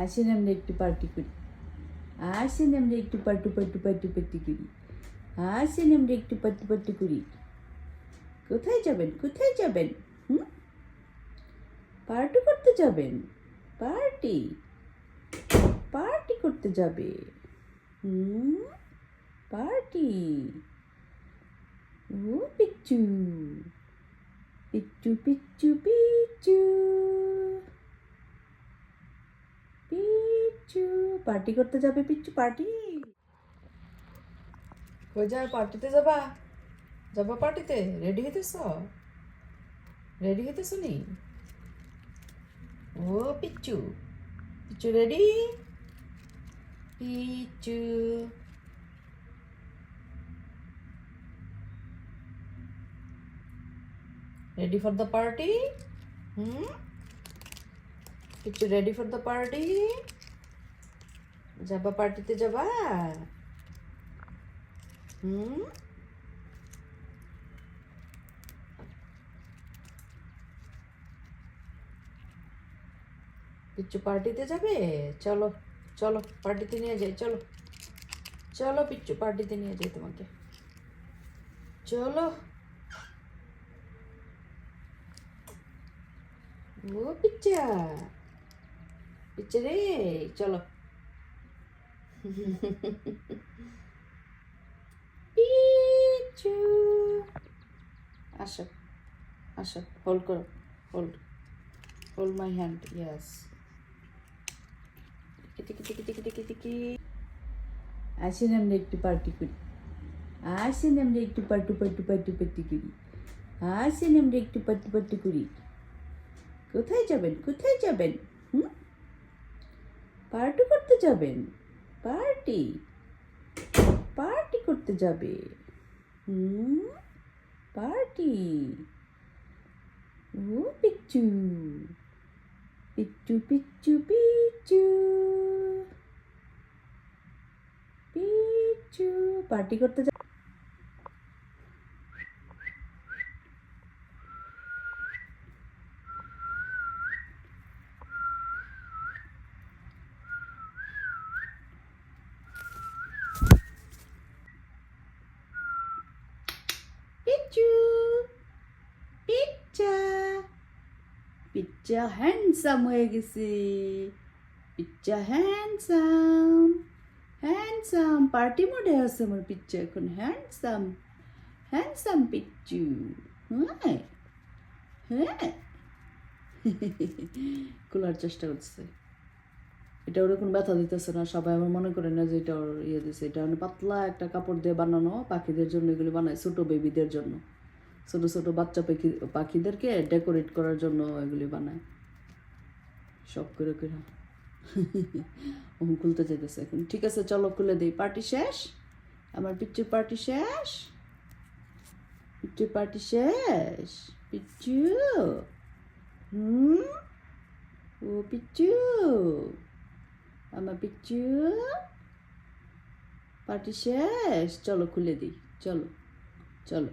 আসেন আমরা একটু পার্টি করি। আসেন আমরা একটু পাট্টু পাট্টু পাট্টু পাট্টু করি। আসেন আমরা একটু পাট্টু পাট্টু করি। কোথায় যাবেন? কোথায় যাবেন? হুম, পার্টি করতে যাবেন? পার্টি পার্টি করতে যাবে। হুম, পার্টি। ও পিচ্চু, Picchu Picchu Picchu Picchu party করতে যাবে। Picchu party. কই যাও? পার্টিতে যাবা? যাবা পার্টিতে? রেডি হইতেছ? রেডি হইতেছ নি? ও পিচ্চু, পিচ্চু রেডি? পিচ্চু রেডি ফর দ্য পার্টি? হুম, পিচ্চু রেডি ফর দ্য পার্টি? যাবা পার্টিতে যাবা? হুম, পিচ্চু পার্টিতে যাবে? চলো চলো পার্টিতে নিয়ে যাই, চলো চলো পিচ্চু পার্টিতে নিয়ে যাই তোমাকে, চলো। ও পিচ্চা, পিচ্চা রে, চলো। পিচ্চু আসো, আসো, হোল্ড করো, hold, hold my hand, yes. টিকি টিকি টিকি টিকি টিকি। আসেন আমরা একটু পার্টি করি। আসেন আমরা একটু পাট্টু পাট্টু পাট্টু পাট্টু করি। আসেন আমরা একটু পাট্টু পাট্টু করি। কোথায় যাবেন? কোথায় যাবেন? হুম, পার্টি করতে যাবেন? পার্টি পার্টি করতে যাবে। হুম, পার্টি। ও পিচ্চু, Picchu Picchu Picchu Picchu party করতে যা। পিচ্চু, পিচ্চা, পিচ্চা হ্যান্ডসাম হয়ে গেছে। পিচ্চা হ্যান্ডসাম, হ্যান্ডসাম পার্টি মোডে আছে আমার পিচ্চা এখন। হ্যান্ডসাম, হ্যান্ডসাম পিচ্চু। হ্যাঁ হ্যাঁ। খোলার চেষ্টা করছে। এটা ওরকম ব্যথা দিতেছে না, সবাই আমার মনে করে না যে এটা ওর ইয়ে দিচ্ছে। এটা মানে পাতলা একটা কাপড় দিয়ে বানানো, পাখিদের জন্য এগুলি বানায়, ছোটো বেবিদের জন্য, ছোটো ছোটো বাচ্চা পাখিদেরকে ডেকোরেট করার জন্য এগুলি বানায় সব করে করে। খুলতে চাইতেছে এখন। ঠিক আছে চলো খুলে দিই। পার্টি শেষ, আমার পিচ্চুর পার্টি শেষ, পিচ্চুর পার্টি শেষ। পিচ্চু, হুম, ও পিচ্চু, আমার পিচ্চু পার্টি শেষ। চলো খুলে দিই, চলো চলো।